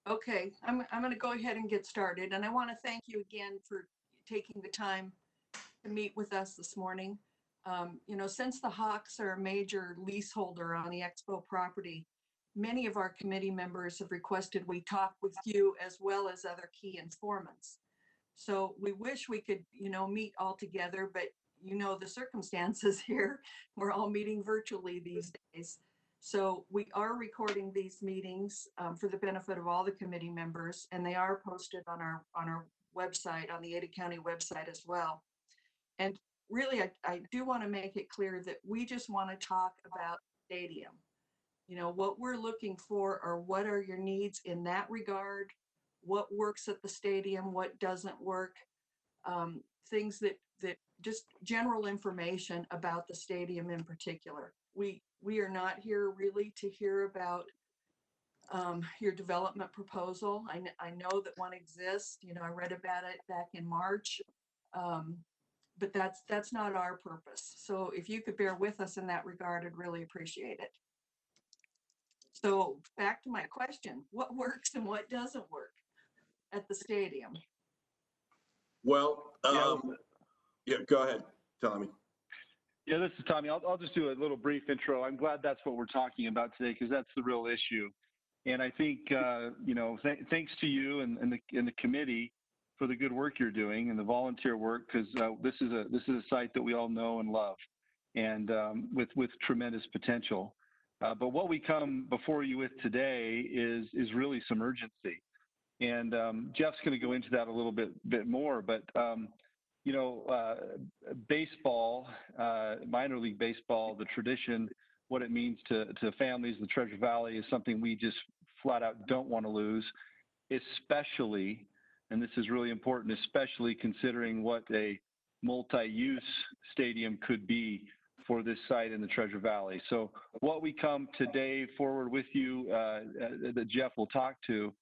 Okay, I'm going to go ahead and get started. And I want to thank you again for taking the time to meet with us this morning. Since the Hawks are a major leaseholder on the Expo property, many of our committee members have requested we talk with you as well as other key informants. So we wish we could, meet all together, but the circumstances here. We're all meeting virtually these days. So we are recording these meetings for the benefit of all the committee members, and they are posted on our website, on the Ada County website as well. And really, I do want to make it clear that we just want to talk about the stadium. What we're looking for, or what are your needs in that regard? What works at the stadium? What doesn't work? Things that just general information about the stadium in particular. We are not here really to hear about your development proposal. I know that one exists. I read about it back in March. But that's not our purpose. So if you could bear with us in that regard, I'd really appreciate it. So back to my question, what works and what doesn't work at the stadium? Well, yeah, go ahead, Tommy. Yeah, this is Tommy. I'll just do a little brief intro. I'm glad that's what we're talking about today, because that's the real issue. And I think, thanks to you and the committee for the good work you're doing and the volunteer work, because this is a site that we all know and love, and with tremendous potential. But what we come before you with today is really some urgency, and Jeff's going to go into that a little bit more. But baseball, minor league baseball, the tradition, what it means to families, the Treasure Valley, is something we just flat out don't want to lose, especially, and this is really important, especially considering what a multi-use stadium could be for this site in the Treasure Valley. So what we come today forward with you, that Jeff will talk to,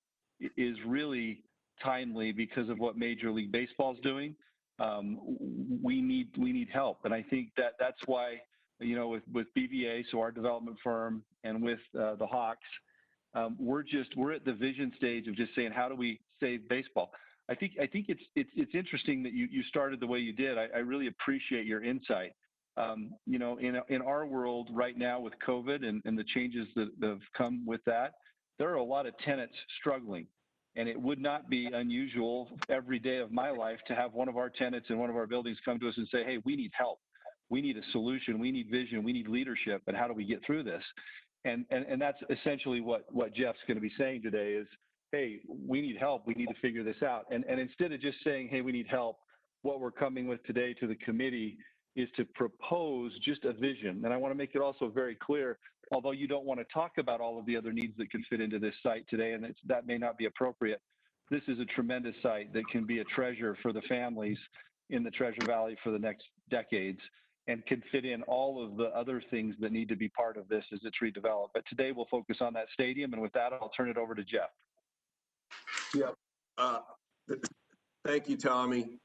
is really timely because of what Major League Baseball is doing. We need help, and I think that's why, with BVA, so our development firm, and with the Hawks, we're at the vision stage of just saying, how do we save baseball? I think it's interesting that you started the way you did. I really appreciate your insight. In our world right now with COVID and the changes that have come with that, there are a lot of tenants struggling. And it would not be unusual every day of my life to have one of our tenants in one of our buildings come to us and say, hey, we need help. We need a solution. We need vision. We need leadership. But how do we get through this? And that's essentially what Jeff's going to be saying today is, hey, we need help. We need to figure this out. And instead of just saying, hey, we need help, what we're coming with today to the committee is to propose just a vision. And I want to make it also very clear, although you don't want to talk about all of the other needs that can fit into this site today, and that may not be appropriate, this is a tremendous site that can be a treasure for the families in the Treasure Valley for the next decades, and can fit in all of the other things that need to be part of this as it's redeveloped. But today we'll focus on that stadium, and with that, I'll turn it over to Jeff. Yeah. Thank you, Tommy.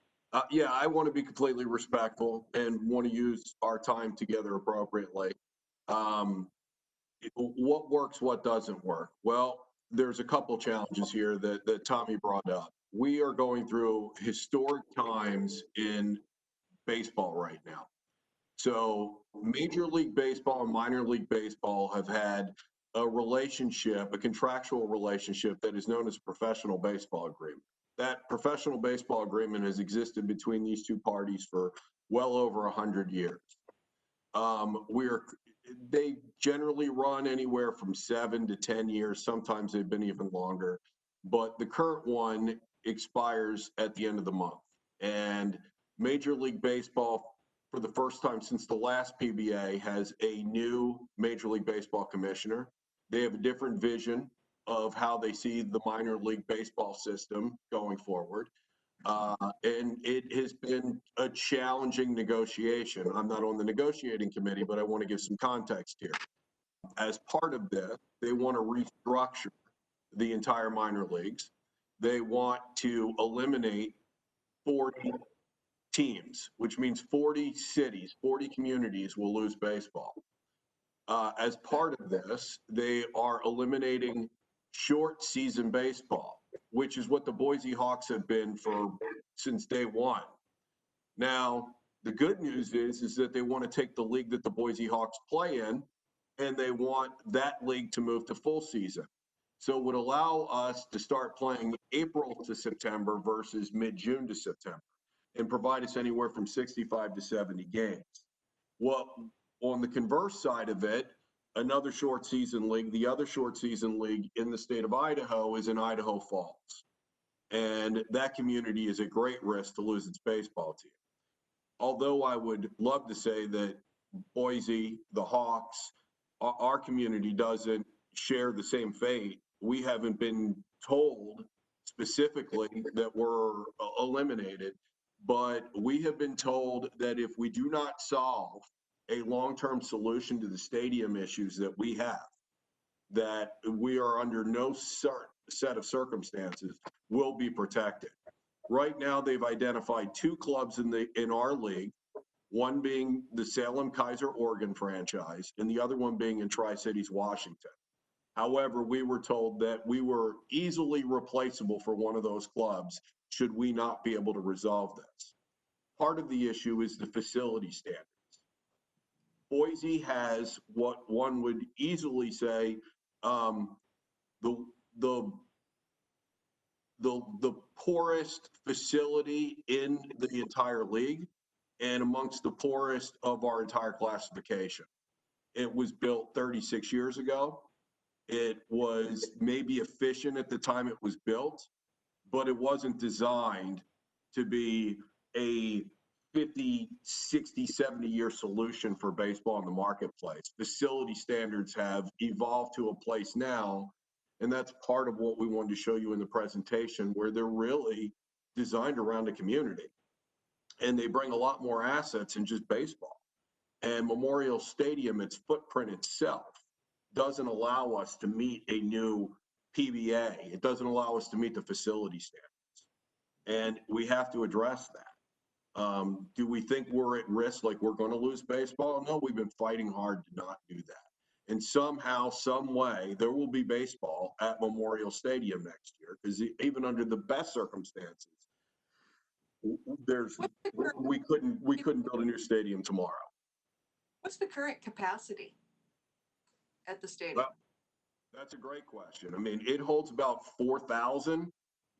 Yeah, I want to be completely respectful and want to use our time together appropriately. What works, what doesn't work? Well, there's a couple challenges here that Tommy brought up. We are going through historic times in baseball right now. So Major League Baseball and minor league baseball have had a relationship, a contractual relationship that is known as a professional baseball agreement. That professional baseball agreement has existed between these two parties for well over 100 years. They generally run anywhere from 7 to 10 years. Sometimes they've been even longer, but the current one expires at the end of the month. And Major League Baseball, for the first time since the last PBA, has a new Major League Baseball commissioner. They have a different vision of how they see the minor league baseball system going forward. And it has been a challenging negotiation. I'm not on the negotiating committee, but I want to give some context here. As part of this, they want to restructure the entire minor leagues. They want to eliminate 40 teams, which means 40 cities, 40 communities will lose baseball. As part of this, they are eliminating short season baseball, which is what the Boise Hawks have been since day one. Now, the good news is that they want to take the league that the Boise Hawks play in, and they want that league to move to full season. So it would allow us to start playing April to September versus mid-June to September, and provide us anywhere from 65 to 70 games. Well, on the converse side of it, another short season league, the other short season league in the state of Idaho is in Idaho Falls. And that community is at great risk to lose its baseball team. Although I would love to say that Boise, the Hawks, our community doesn't share the same fate, we haven't been told specifically that we're eliminated, but we have been told that if we do not solve a long-term solution to the stadium issues that we have, that we are under no set of circumstances will be protected. Right now, they've identified two clubs in our league, one being the Salem Kaiser Oregon franchise, and the other one being in Tri-Cities, Washington. However, we were told that we were easily replaceable for one of those clubs should we not be able to resolve this. Part of the issue is the facility standards. Boise has what one would easily say the the the poorest facility in the entire league and amongst the poorest of our entire classification. It was built 36 years ago. It was maybe efficient at the time it was built, but it wasn't designed to be a 50, 60, 70-year solution for baseball in the marketplace. Facility standards have evolved to a place now, and that's part of what we wanted to show you in the presentation, where they're really designed around the community. And they bring a lot more assets than just baseball. And Memorial Stadium, its footprint itself, doesn't allow us to meet a new PBA. It doesn't allow us to meet the facility standards. And we have to address that. Do we think we're at risk, like we're going to lose baseball? No, we've been fighting hard to not do that. And somehow, some way, there will be baseball at Memorial Stadium next year, because even under the best circumstances, we couldn't build a new stadium tomorrow. What's the current capacity at the stadium? Well, that's a great question. I mean, it holds about 4,000,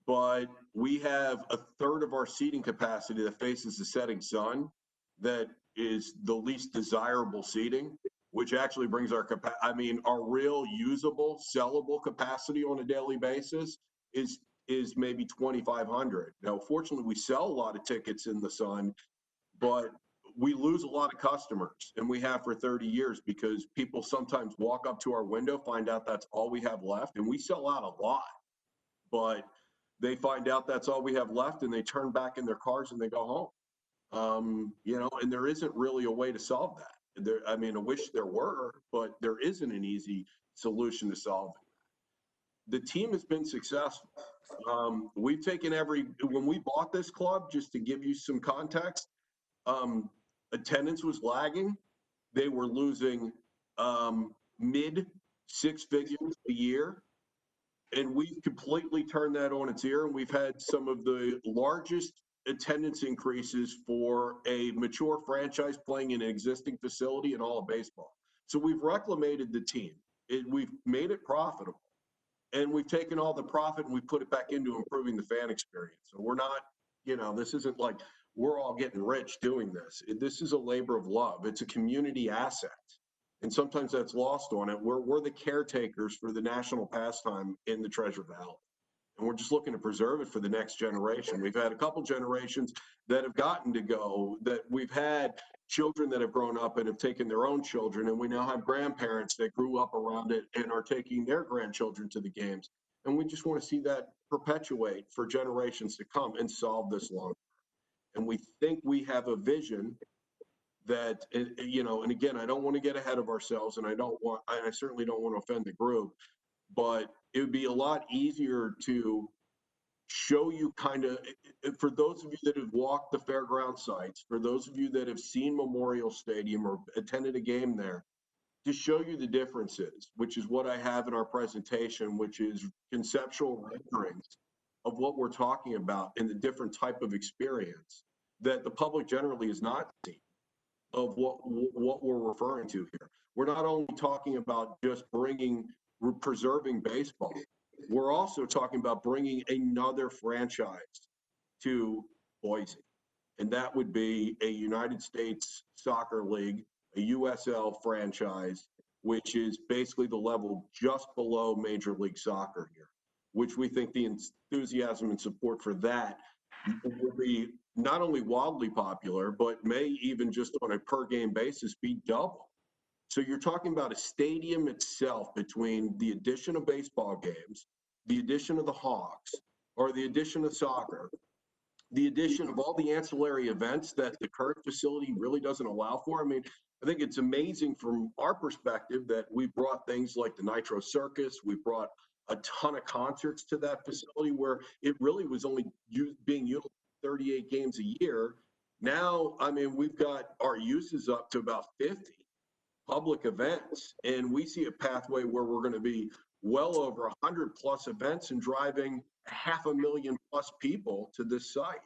but we have a third of our seating capacity that faces the setting sun. That is the least desirable seating, which actually brings our our real usable, sellable capacity on a daily basis is maybe 2,500. Now, fortunately, we sell a lot of tickets in the sun, but we lose a lot of customers, and we have for 30 years, because people sometimes walk up to our window, find out that's all we have left, and we sell out a lot, but they find out that's all we have left, and they turn back in their cars and they go home. And there isn't really a way to solve that. I wish there were, but there isn't an easy solution to solving that. The team has been successful. We've taken when we bought this club, just to give you some context, attendance was lagging. They were losing mid six figures a year. And we've completely turned that on its ear. And we've had some of the largest attendance increases for a mature franchise playing in an existing facility in all of baseball. So we've reclamated the team. We've made it profitable. And we've taken all the profit and we put it back into improving the fan experience. So we're not, this isn't like we're all getting rich doing this. This is a labor of love. It's a community asset. And sometimes that's lost on it. We're the caretakers for the national pastime in the Treasure Valley. And we're just looking to preserve it for the next generation. We've had a couple generations that have gotten to go, that we've had children that have grown up and have taken their own children. And we now have grandparents that grew up around it and are taking their grandchildren to the games. And we just want to see that perpetuate for generations to come and solve this long term. And we think we have a vision that, and again, I don't want to get ahead of ourselves, and I certainly don't want to offend the group, but it would be a lot easier to show you for those of you that have walked the fairground sites, for those of you that have seen Memorial Stadium or attended a game there, to show you the differences, which is what I have in our presentation, which is conceptual renderings of what we're talking about and the different type of experience that the public generally is not seeing of what we're referring to here. We're not only talking about just preserving baseball, we're also talking about bringing another franchise to Boise. And that would be a United States Soccer League, a USL franchise, which is basically the level just below Major League Soccer here, which we think the enthusiasm and support for that will be not only wildly popular, but may even just on a per game basis be double. So you're talking about a stadium itself between the addition of baseball games, the addition of the Hawks, or the addition of soccer, the addition of all the ancillary events that the current facility really doesn't allow for. I mean, I think it's amazing from our perspective that we brought things like the Nitro Circus, we brought a ton of concerts to that facility where it really was only being utilized 38 games a year. Now, I mean, we've got our uses up to about 50 public events, and we see a pathway where we're going to be well over 100 plus events and driving 500,000 plus people to this site.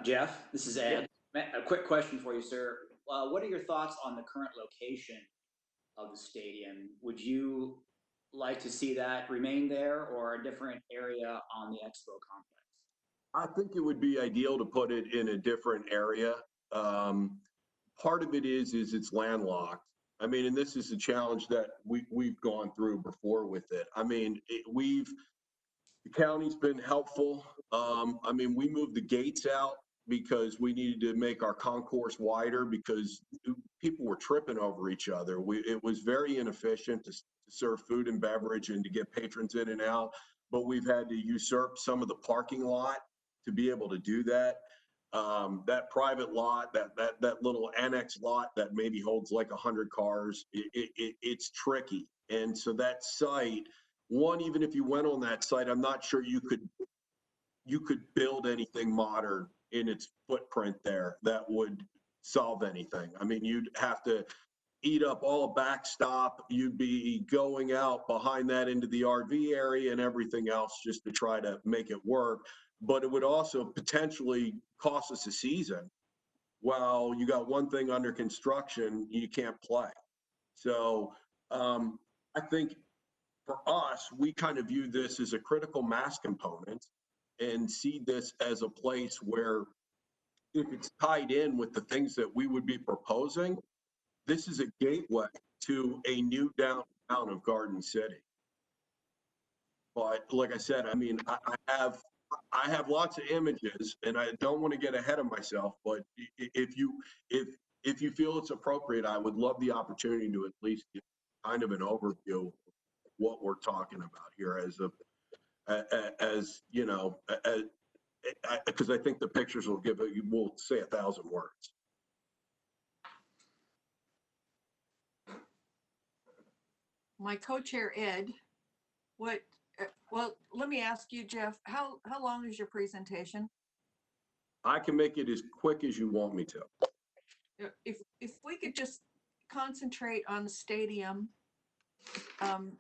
Jeff, this is Ed. A quick question for you, sir. What are your thoughts on the current location of the stadium? Would you like to see that remain there or a different area on the Expo complex? I think it would be ideal to put it in a different area. Part of it is it's landlocked. I mean, and this is a challenge that we've gone through before with it. I mean, the county's been helpful. I mean, we moved the gates out because we needed to make our concourse wider because people were tripping over each other. It was very inefficient to serve food and beverage and to get patrons in and out, but we've had to usurp some of the parking lot to be able to do that. That private lot, that little annex lot that maybe holds like 100 cars, it's tricky. And so that site, even if you went on that site, I'm not sure you could build anything modern in its footprint there that would solve anything. I mean, you'd have to eat up all a backstop. You'd be going out behind that into the RV area and everything else just to try to make it work. But it would also potentially cost us a season. While you got one thing under construction, you can't play. So I think for us, we kind of view this as a critical mass component and see this as a place where if it's tied in with the things that we would be proposing, this is a gateway to a new downtown of Garden City. But like I said, I mean, I have lots of images, and I don't want to get ahead of myself. But if you feel it's appropriate, I would love the opportunity to at least give kind of an overview of what we're talking about here as you know, because I think the pictures will say 1,000 words. My co-chair, Ed, well, let me ask you, Jeff, how long is your presentation? I can make it as quick as you want me to. If we could just concentrate on the stadium and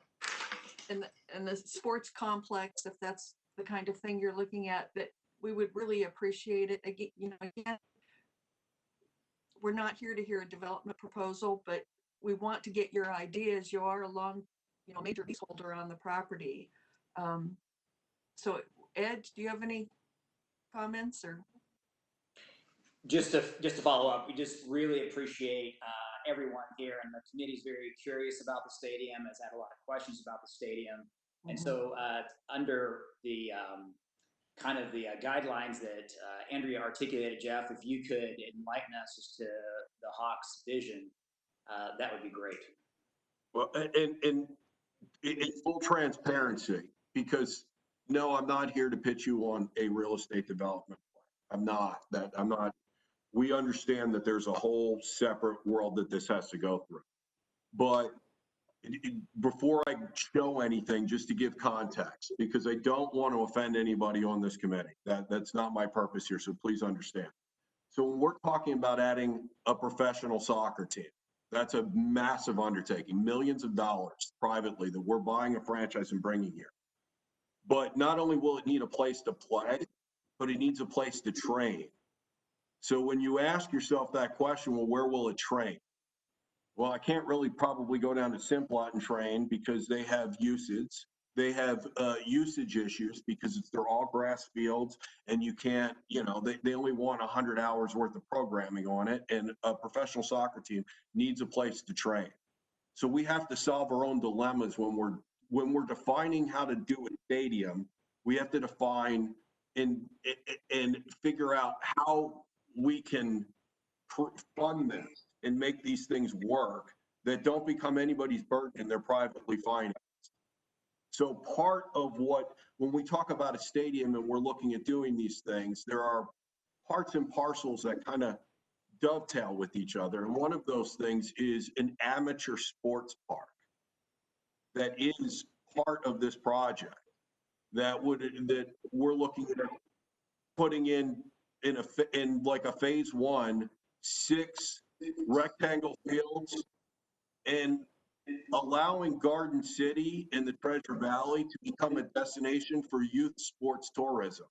the sports complex, if that's the kind of thing you're looking at, that we would really appreciate it. Again, we're not here to hear a development proposal, but we want to get your ideas. You are a major leaseholder on the property. So Ed, do you have any comments or? Just to follow up, we just really appreciate everyone here, and the committee's very curious about the stadium, has had a lot of questions about the stadium. And so under the kind of the guidelines that Andrea articulated, Jeff, if you could enlighten us as to the Hawks vision, that would be great. Well, and in full transparency, because no, I'm not here to pitch you on a real estate development plan. I'm not. We understand that there's a whole separate world that this has to go through. But before I show anything, just to give context, because I don't want to offend anybody on this committee. That's not my purpose here, so please understand. So when we're talking about adding a professional soccer team, that's a massive undertaking, millions of dollars privately that we're buying a franchise and bringing here. But not only will it need a place to play, but it needs a place to train. So when you ask yourself that question, well, where will it train? Well, I can't really probably go down to Simplot and train because they have usage. They have usage issues because they're all grass fields and you can't, they only want 100 hours worth of programming on it. And a professional soccer team needs a place to train. So we have to solve our own dilemmas when we're defining how to do a stadium. We have to define and figure out how we can fund this and make these things work that don't become anybody's burden and they're privately financed. So part of when we talk about a stadium and we're looking at doing these things, there are parts and parcels that kind of dovetail with each other. And one of those things is an amateur sports park that is part of this project that we're looking at putting in like a phase 1, 6 rectangle fields and allowing Garden City and the Treasure Valley to become a destination for youth sports tourism.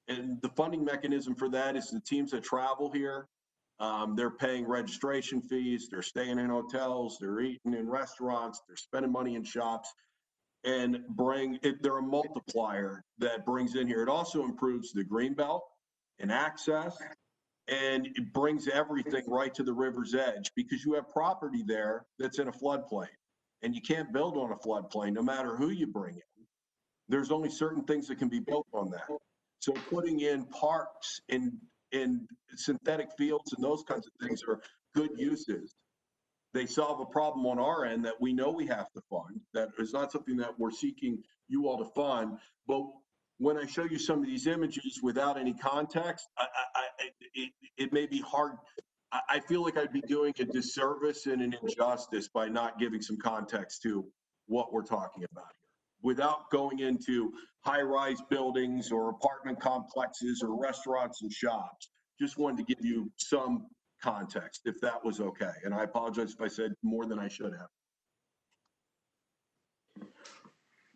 And the funding mechanism for that is the teams that travel here. They're paying registration fees, they're staying in hotels, they're eating in restaurants, they're spending money in shops, and they're a multiplier that brings in here. It also improves the greenbelt and access, and it brings everything right to the river's edge because you have property there that's in a floodplain, and you can't build on a floodplain no matter who you bring in. There's only certain things that can be built on that. So putting in parks and synthetic fields and those kinds of things are good uses. They solve a problem on our end that we know we have to fund. That is not something that we're seeking you all to fund. But when I show you some of these images without any context, it may be hard. I feel like I'd be doing a disservice and an injustice by not giving some context to what we're talking about here, without going into high-rise buildings or apartment complexes or restaurants and shops. Just wanted to give you some context, if that was okay. And I apologize if I said more than I should have.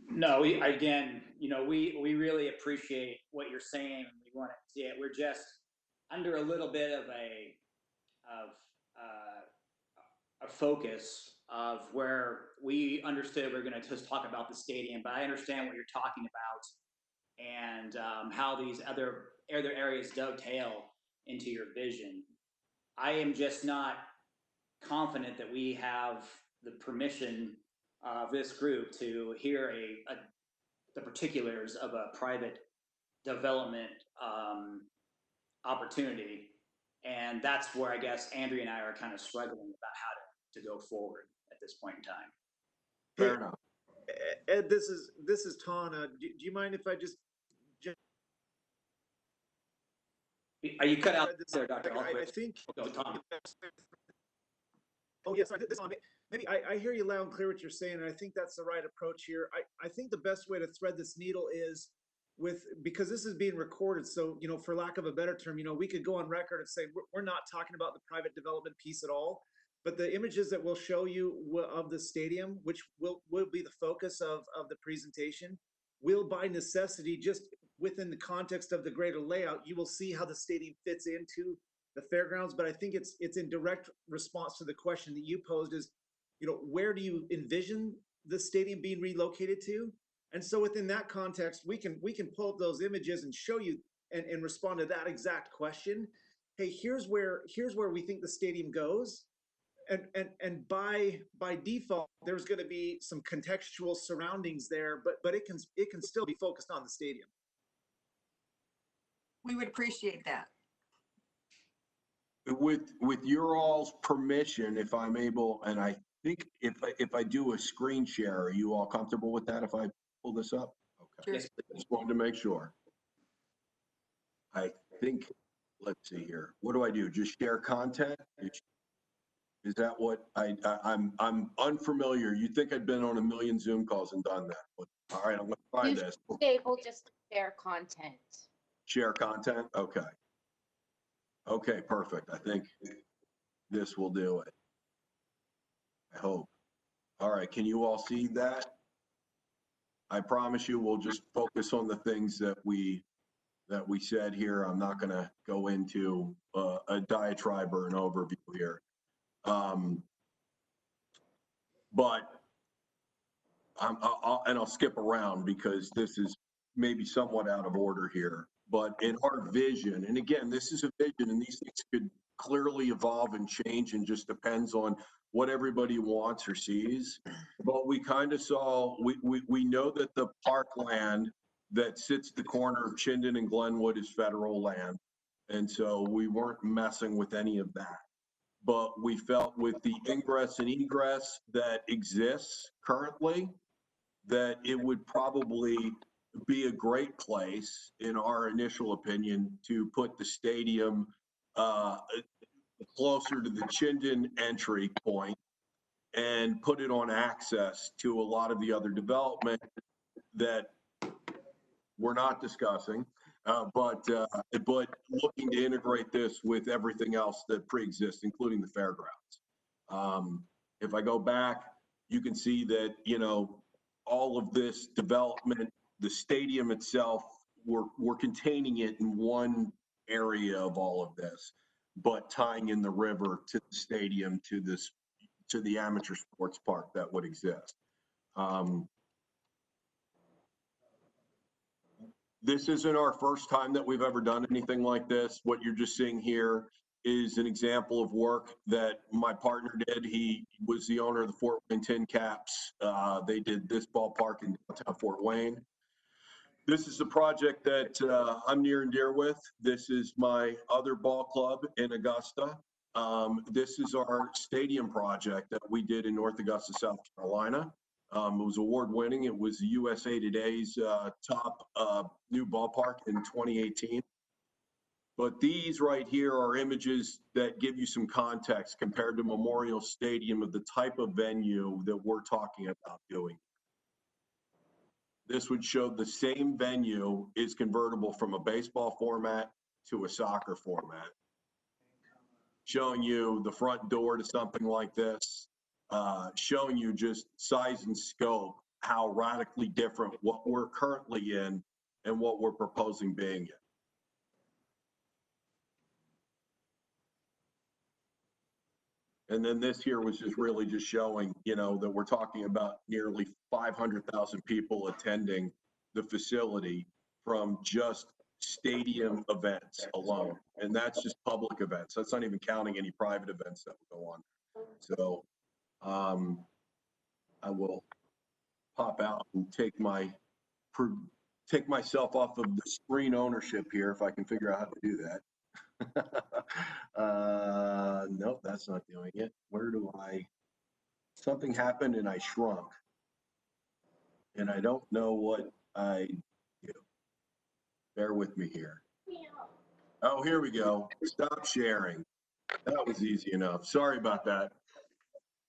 No, we really appreciate what you're saying. We want to see it. We're just under a little bit of a focus of where we understood we're going to just talk about the stadium, but I understand what you're talking about and how these other areas dovetail into your vision. I am just not confident that we have the permission of this group to hear the particulars of a private development opportunity. And that's where I guess Andrea and I are kind of struggling about how to go forward at this point in time. Fair enough. Ed, this is Tana. Do you mind if I just Are you cut out there, Dr. I think. Go, Tom. Oh yes, maybe I hear you loud and clear what you're saying, and I think that's the right approach here. I think the best way to thread this needle is because this is being recorded, so for lack of a better term, we could go on record and say we're not talking about the private development piece at all. But the images that we'll show you of the stadium, which will be the focus of the presentation, will by necessity, just within the context of the greater layout, you will see how the stadium fits into the fairgrounds. But I think it's in direct response to the question that you posed is, where do you envision the stadium being relocated to? And so within that context, we can pull up those images and show you and respond to that exact question. Hey, here's where we think the stadium goes. And by default, there's going to be some contextual surroundings there, but it can still be focused on the stadium. We would appreciate that. With your all's permission, if I'm able, and I think if I do a screen share, are you all comfortable with that if I pull this up? Okay. Sure. Just wanted to make sure. I think, let's see here. What do I do? Just share content? Is that what I'm unfamiliar. You'd think I'd been on a million Zoom calls and done that. But, all right, I'm gonna try You this. should be able just to share content. Share content? Okay. Okay, perfect. I think this will do it. I hope. All right, can you all see that? I promise you, we'll just focus on the things that we said here. I'm not gonna go into a diatribe or an overview here. But I'll skip around because this is maybe somewhat out of order here. But in our vision, and again, this is a vision, and these things could clearly evolve and change, and just depends on what everybody wants or sees. But we kind of saw, we know that the parkland that sits the corner of Chinden and Glenwood is federal land, and so we weren't messing with any of that. But we felt with the ingress and egress that exists currently, that it would probably be a great place, in our initial opinion, to put the stadium closer to the Chinden entry point and put it on access to a lot of the other development that we're not discussing, but looking to integrate this with everything else that pre-exists, including the fairgrounds. If I go back, you can see that, all of this development, the stadium itself, we're containing it in one area of all of this, but tying in the river to the stadium, to the amateur sports park that would exist. This isn't our first time that we've ever done anything like this. What you're just seeing here is an example of work that my partner did. He was the owner of the Fort Wayne Tin Caps. They did this ballpark in downtown Fort Wayne. This is a project that I'm near and dear with. This is my other ball club in Augusta. This is our stadium project that we did in North Augusta, South Carolina. It was award-winning. It was USA Today's top new ballpark in 2018. But these right here are images that give you some context compared to Memorial Stadium of the type of venue that we're talking about doing. This would show the same venue is convertible from a baseball format to a soccer format, showing you the front door to something like this, showing you just size and scope, how radically different what we're currently in and what we're proposing being in. And then this here was just really just showing, that we're talking about nearly 500,000 people attending the facility from just stadium events alone. And that's just public events. That's not even counting any private events that will go on. So I will pop out and take myself off of the screen ownership here if I can figure out how to do that. Nope, that's not doing it. Something happened and I shrunk. And I don't know what I do. Bear with me here. Oh, here we go. Stop sharing. That was easy enough. Sorry about that.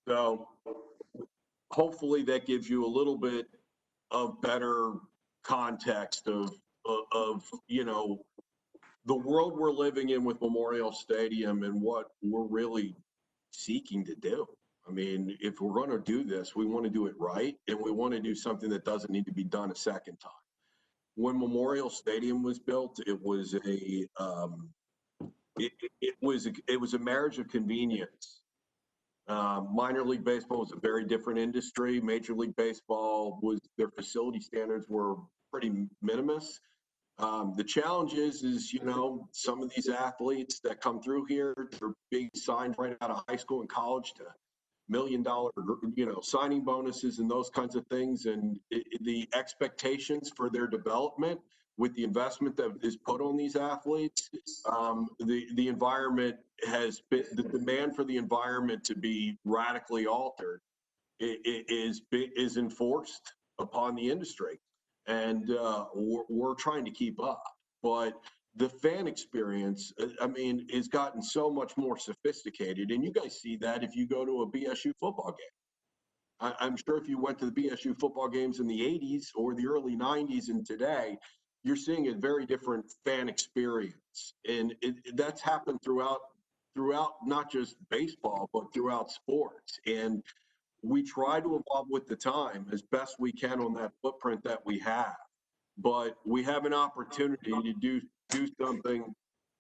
So hopefully that gives you a little bit of better context of the world we're living in with Memorial Stadium and what we're really seeking to do. I mean, if we're going to do this, we want to do it right, and we want to do something that doesn't need to be done a second time. When Memorial Stadium was built, it was a marriage of convenience. Minor league baseball was a very different industry. Major League Baseball their facility standards were pretty minimalist. The challenge is, some of these athletes that come through here, they're being signed right out of high school and college to $1 million, signing bonuses and those kinds of things. And the expectations for their development with the investment that is put on these athletes, the environment the demand for the environment to be radically altered is enforced upon the industry. And we're trying to keep up. But the fan experience, I mean, has gotten so much more sophisticated. And you guys see that if you go to a BSU football game. I'm sure if you went to the BSU football games in the 80s or the early 90s and today, you're seeing a very different fan experience. And that's happened throughout not just baseball, but throughout sports. And we try to evolve with the time as best we can on that footprint that we have. But we have an opportunity to do something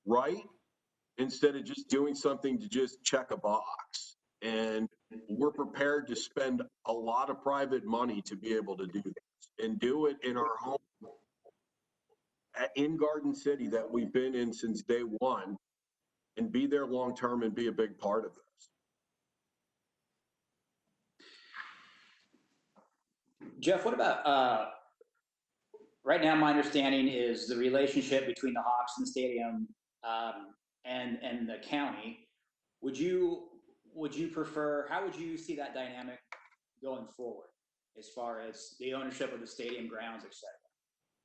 right instead of just doing something to just check a box. And we're prepared to spend a lot of private money to be able to do this and do it in our home in Garden City that we've been in since day one, and be there long term and be a big part of this. Jeff, what about right now? My understanding is the relationship between the Hawks and the stadium and the county. Would you prefer? How would you see that dynamic going forward, as far as the ownership of the stadium grounds, etc.?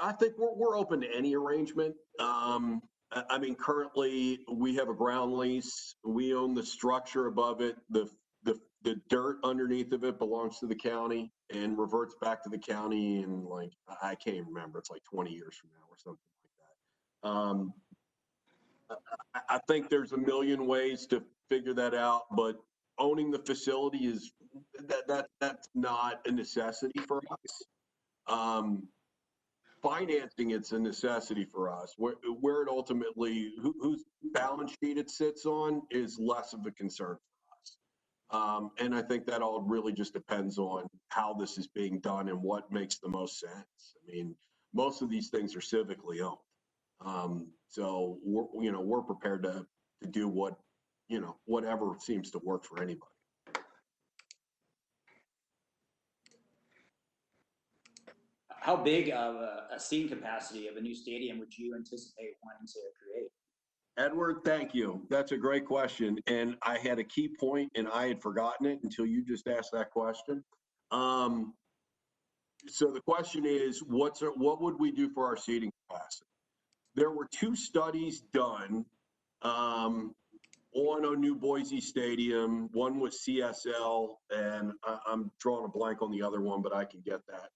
I think we're open to any arrangement. I mean, currently we have a ground lease. We own the structure above it. The dirt underneath of it belongs to the county and reverts back to the county. And like, I can't even remember. It's like 20 years from now or something like that. I think there's a million ways to figure that out, but owning the facility is that's not a necessity for us. Financing, it's a necessity for us. Where it ultimately, whose balance sheet it sits on is less of a concern for us. And I think that all really just depends on how this is being done and what makes the most sense. I mean, most of these things are civically owned. So we're prepared to do whatever seems to work for anybody. How big of a seating capacity of a new stadium would you anticipate wanting to create? Edward, thank you. That's a great question. And I had a key point and I had forgotten it until you just asked that question. So the question is, what would we do for our seating capacity? There were 2 studies done on a new Boise stadium. One was CSL, and I'm drawing a blank on the other one, but I can get that.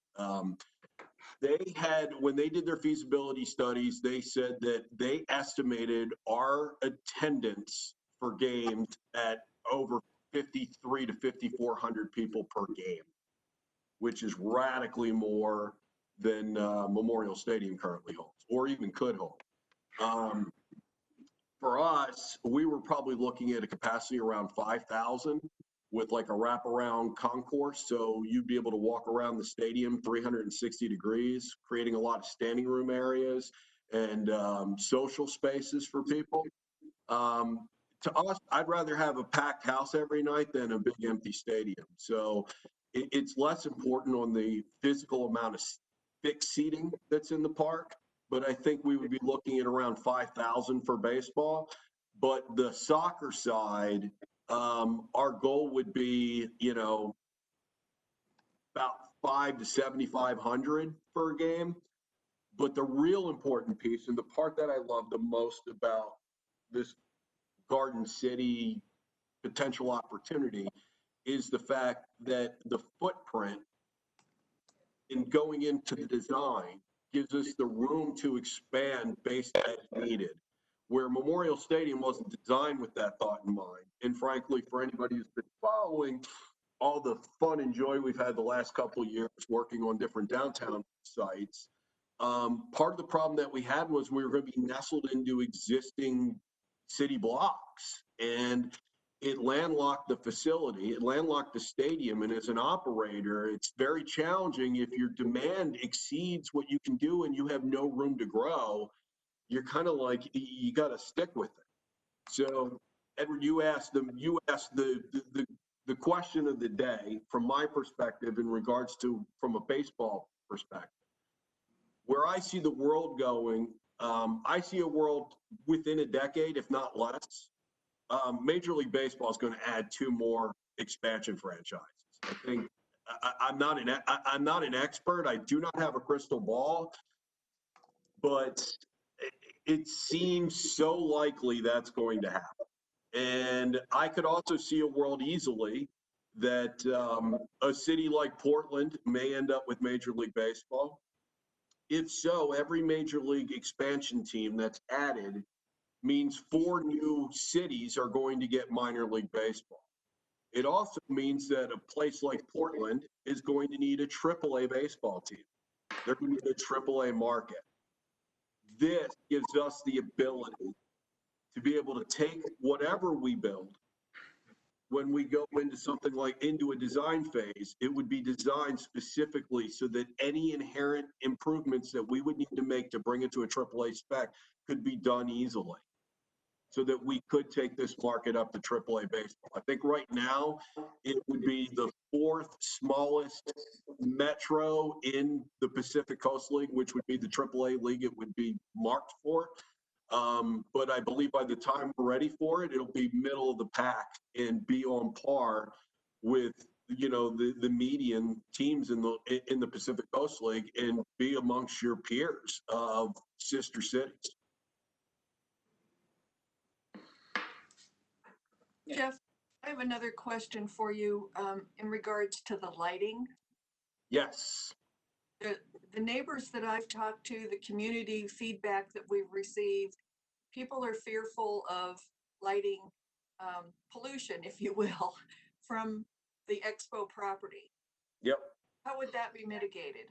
When they did their feasibility studies, they said that they estimated our attendance for games at over 53 to 5,400 people per game, which is radically more than Memorial Stadium currently holds, or even could hold. For us, we were probably looking at a capacity around 5,000 with like a wraparound concourse. So you'd be able to walk around the stadium 360 degrees, creating a lot of standing room areas and social spaces for people. To us, I'd rather have a packed house every night than a big empty stadium. So it's less important on the physical amount of fixed seating that's in the park, but I think we would be looking at around 5,000 for baseball. But the soccer side, our goal would be, about 5 to 7,500 for a game. But the real important piece, and the part that I love the most about this Garden City potential opportunity, is the fact that the footprint in going into the design gives us the room to expand based as needed, where Memorial Stadium wasn't designed with that thought in mind. And frankly, for anybody who's been following all the fun and joy we've had the last couple of years working on different downtown sites, part of the problem that we had was we were going to be nestled into existing city blocks, and it landlocked the facility, it landlocked the stadium. And as an operator, it's very challenging if your demand exceeds what you can do and you have no room to grow. You're kind of like, you got to stick with it. So, Edward, you asked the question of the day from my perspective in regards to from a baseball perspective. Where I see the world going, I see a world within a decade, if not less. Major League Baseball is going to add 2 more expansion franchises. I think I'm not an expert. I do not have a crystal ball, but it seems so likely that's going to happen. And I could also see a world easily that a city like Portland may end up with Major League Baseball. If so, every Major League expansion team that's added means 4 new cities are going to get minor league baseball. It also means that a place like Portland is going to need a AAA baseball team. They're going to need a AAA market. This gives us the ability to be able to take whatever we build. When we go into something like into a design phase, it would be designed specifically so that any inherent improvements that we would need to make to bring it to a AAA spec could be done easily, so that we could take this market up to AAA baseball. I think right now it would be the 4th smallest metro in the Pacific Coast League, which would be the AAA league it would be marked for. But I believe by the time we're ready for it, it'll be middle of the pack and be on par with, you know, the median teams in the Pacific Coast League and be amongst your peers of sister cities. Jeff, I have another question for you in regards to the lighting. Yes. The neighbors that I've talked to, the community feedback that we've received, people are fearful of lighting pollution, if you will, from the Expo property. Yep. How would that be mitigated?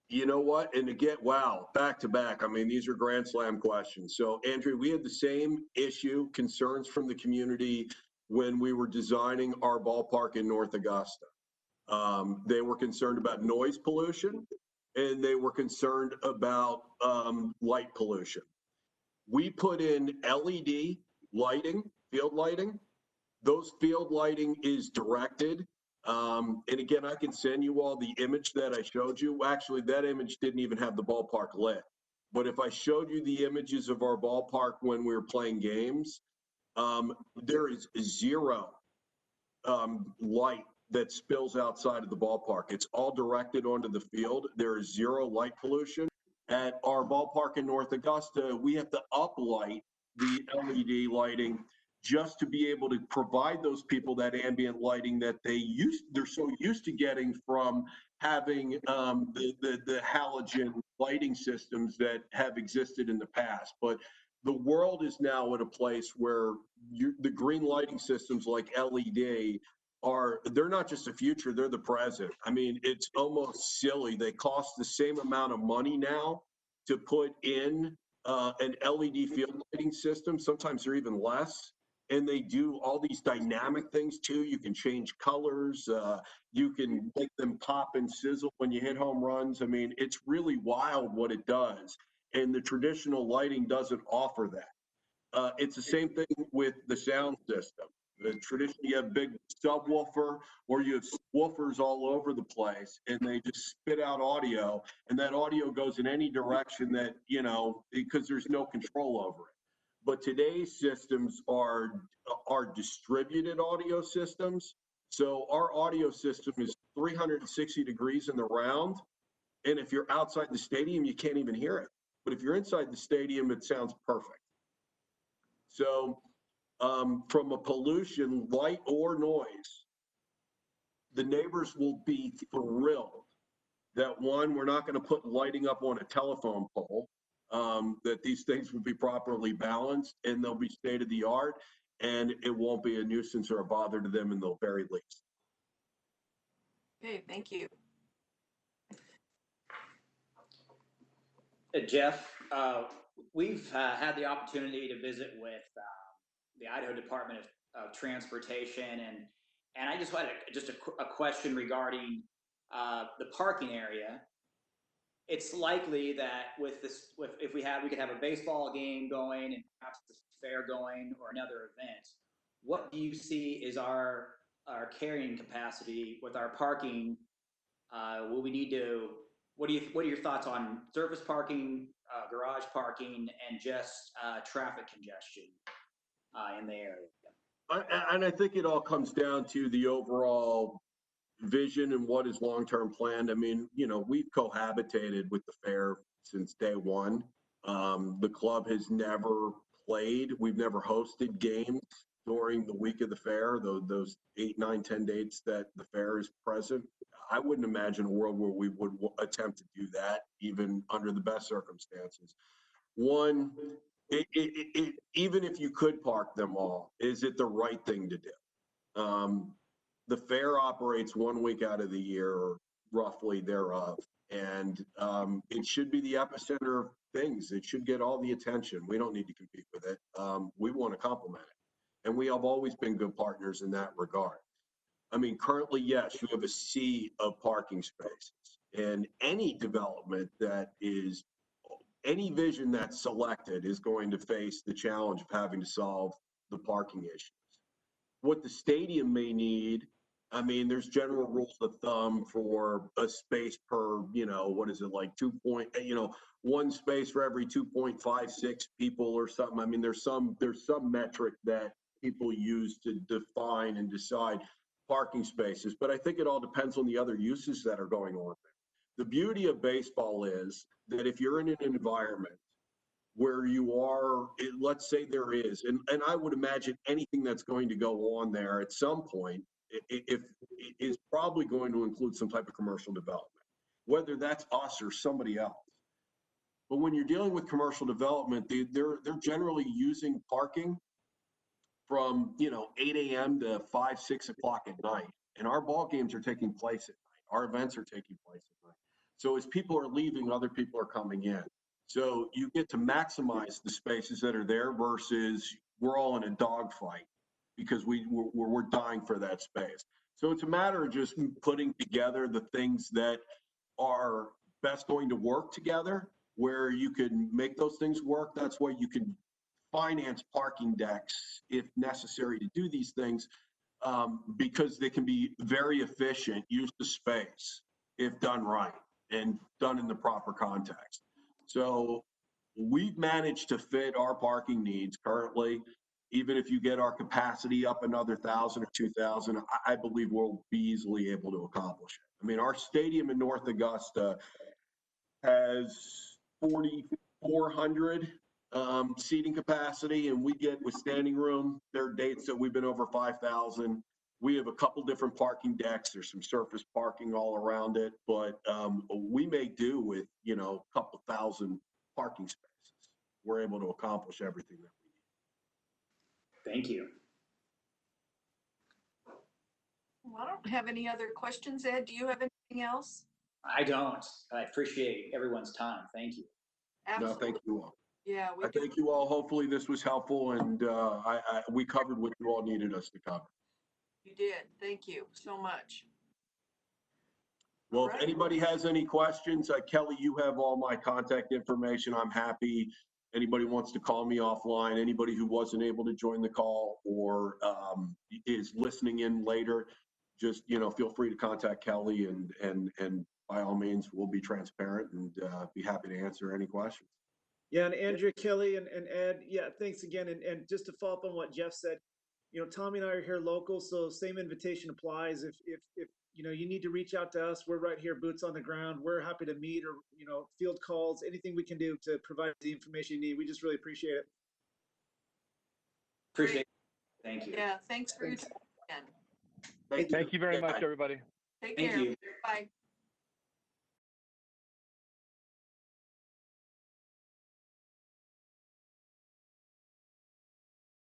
You know what? And again, wow, back to back. I mean, these are grand slam questions. So, Andrew, we had the same issue, concerns from the community when we were designing our ballpark in North Augusta. They were concerned about noise pollution, and they were concerned about light pollution. We put in LED lighting, field lighting. Those field lighting is directed. And again, I can send you all the image that I showed you. Actually, that image didn't even have the ballpark lit. But if I showed you the images of our ballpark when we were playing games, there is zero light that spills outside of the ballpark. It's all directed onto the field. There is zero light pollution. At our ballpark in North Augusta, we have to uplight the LED lighting just to be able to provide those people that ambient lighting that they're so used to getting from having the halogen lighting systems that have existed in the past. But the world is now at a place where the green lighting systems like LED they're not just the future, they're the present. I mean, it's almost silly. They cost the same amount of money now to put in an LED field lighting system. Sometimes they're even less. And they do all these dynamic things too. You can change colors. You can make them pop and sizzle when you hit home runs. I mean, it's really wild what it does. And the traditional lighting doesn't offer that. It's the same thing with the sound system. Traditionally, you have big subwoofer or you have woofers all over the place and they just spit out audio, and that audio goes in any direction that, you know, because there's no control over it. But today's systems are distributed audio systems. So our audio system is 360 degrees in the round. And if you're outside the stadium, you can't even hear it. But if you're inside the stadium, it sounds perfect. So from a pollution, light or noise, the neighbors will be thrilled that, one, we're not going to put lighting up on a telephone pole, that these things will be properly balanced and they'll be state of the art, and it won't be a nuisance or a bother to them in the very least. Okay, thank you. Jeff, we've had the opportunity to visit with the Idaho Department of Transportation, and I just had a question regarding the parking area. It's likely that if we could have a baseball game going and perhaps a fair going or another event. What do you see is our carrying capacity with our parking? Will we need to? What are your thoughts on surface parking, garage parking, and just traffic congestion in the area? And I think it all comes down to the overall vision and what is long-term planned. I mean, you know, we've cohabitated with the fair since day one. The club has never played. We've never hosted games during the week of the fair, those 8, 9, 10 dates that the fair is present. I wouldn't imagine a world where we would attempt to do that, even under the best circumstances. One, even if you could park them all, is it the right thing to do? The fair operates 1 week out of the year, or roughly thereof, and it should be the epicenter of things. It should get all the attention. We don't need to compete with it. We want to complement it, and we have always been good partners in that regard. I mean, currently, yes, you have a sea of parking spaces, and any development that is, any vision that's selected is going to face the challenge of having to solve the parking issues. What the stadium may need, I mean, there's general rules of thumb for a space per, what is it, like 1 space for every 2.56 people or something. I mean, there's some metric that people use to define and decide parking spaces, but I think it all depends on the other uses that are going on there. The beauty of baseball is that if you're in an environment where you are, let's say there is, and I would imagine anything that's going to go on there at some point, if it is probably going to include some type of commercial development, whether that's us or somebody else. But when you're dealing with commercial development, they're generally using parking from 8 a.m. to 5, 6 o'clock at night, and our ball games are taking place at night. Our events are taking place at night. So as people are leaving, other people are coming in. So you get to maximize the spaces that are there versus we're all in a dogfight because we're dying for that space. So it's a matter of just putting together the things that are best going to work together, where you can make those things work. That's why you can finance parking decks if necessary to do these things, because they can be very efficient use of space if done right and done in the proper context. So we've managed to fit our parking needs currently. Even if you get our capacity up another 1,000 or 2,000, I believe we'll be easily able to accomplish it. I mean, our stadium in North Augusta has 4,400 seating capacity, and we get with standing room. There are dates that we've been over 5,000. We have a couple different parking decks. There's some surface parking all around it, but we may do with a couple thousand parking spaces. We're able to accomplish everything that we need. Thank you. Well, I don't have any other questions. Ed, do you have anything else? I don't. I appreciate everyone's time. Thank you. Absolutely. No, thank you all. Yeah, I thank you all. Hopefully this was helpful, and we covered what you all needed us to cover. You did. Thank you so much. Well, All right. if anybody has any questions, Kelly, you have all my contact information. I'm happy. Anybody wants to call me offline, anybody who wasn't able to join the call or is listening in later, just, feel free to contact Kelly, and by all means, we'll be transparent and be happy to answer any questions. Yeah, and Andrea, Kelly, and Ed, yeah, thanks again. And just to follow up on what Jeff said, Tommy and I are here local, so same invitation applies. If you need to reach out to us, we're right here, boots on the ground. We're happy to meet or, field calls, anything we can do to provide the information you need. We just really appreciate it. Appreciate it. Thank you. Yeah, thanks for your time again. Thank you. Thank you very much, everybody. Take Thank care. you. Bye.